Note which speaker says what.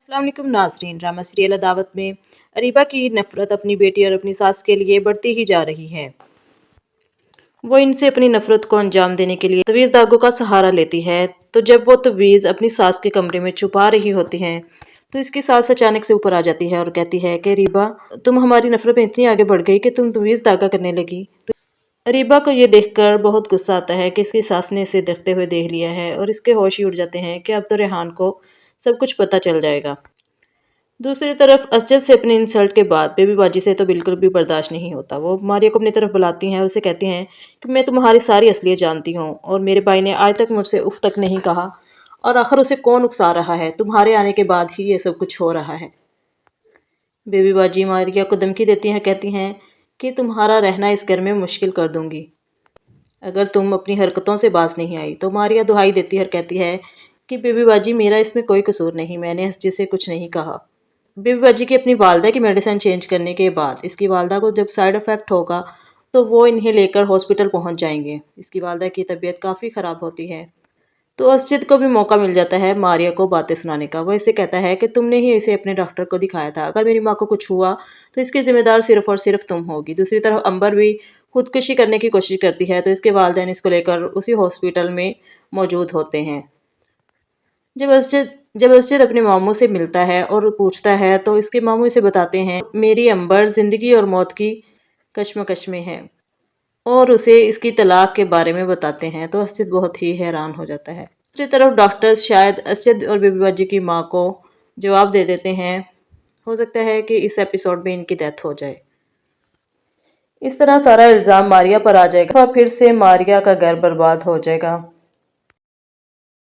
Speaker 1: अस्सलाम वालेकुम नाज़रीन। ड्रामा सीरियल अदावत में अरीबा की नफ़रत अपनी बेटी और अपनी सास के लिए बढ़ती ही जा रही है। वो इनसे अपनी नफ़रत को अंजाम देने के लिए तवीज़ दागों का सहारा लेती है। तो जब वो तवीज़ अपनी सास के कमरे में छुपा रही होती हैं तो इसकी सास अचानक से ऊपर आ जाती है और कहती है कि अरीबा, तुम हमारी नफ़रत में इतनी आगे बढ़ गई कि तुम तवीज़ दागा करने लगी। तो अरीबा को ये देखकर बहुत गुस्सा आता है कि इसकी सास ने इसे देखते हुए देख लिया है और इसके होश ही उड़ जाते हैं कि अब तो रेहान को सब कुछ पता चल जाएगा। दूसरी तरफ असजद से अपनी इंसल्ट के बाद बेबी बाजी से तो बिल्कुल भी बर्दाश्त नहीं होता। वो मारिया को अपनी तरफ बुलाती हैं और उसे कहती हैं कि मैं तुम्हारी सारी असलियत जानती हूँ और मेरे भाई ने आज तक मुझसे उफ तक नहीं कहा और आखिर उसे कौन उकसा रहा है। तुम्हारे आने के बाद ही ये सब कुछ हो रहा है। बेबी बाजी मारिया को धमकी देती हैं, कहती हैं कि तुम्हारा रहना इस घर में मुश्किल कर दूंगी अगर तुम अपनी हरकतों से बाज नहीं आई। तो मारिया दुहाई देती है और कहती है कि बेबी बाजी, मेरा इसमें कोई कसूर नहीं, मैंने असजद से कुछ नहीं कहा। बेबी बाजी की अपनी वालदा की मेडिसिन चेंज करने के बाद इसकी वालदा को जब साइड इफ़ेक्ट होगा तो वो इन्हें लेकर हॉस्पिटल पहुंच जाएंगे। इसकी वालदा की तबीयत काफ़ी ख़राब होती है। तो असजिद को भी मौका मिल जाता है मारिया को बातें सुनाने का। वो इसे कहता है कि तुमने ही इसे अपने डॉक्टर को दिखाया था, अगर मेरी माँ को कुछ हुआ तो इसकी जिम्मेदार सिर्फ और सिर्फ तुम होगी। दूसरी तरफ अंबर भी खुदकुशी करने की कोशिश करती है तो इसके वालिदैन इसको लेकर उसी हॉस्पिटल में मौजूद होते हैं। जब असजिद अपने मामू से मिलता है और पूछता है तो इसके मामू इसे बताते हैं मेरी अंबर ज़िंदगी और मौत की कश्मकश में है और उसे इसकी तलाक के बारे में बताते हैं। तो असजिद बहुत ही हैरान हो जाता है। दूसरी तरफ डॉक्टर्स शायद असजिद और बेबी बाजी की माँ को जवाब दे देते हैं। हो सकता है कि इस एपिसोड में इनकी डेथ हो जाए। इस तरह सारा इल्ज़ाम मारिया पर आ जाएगा। फिर से मारिया का घर बर्बाद हो जाएगा।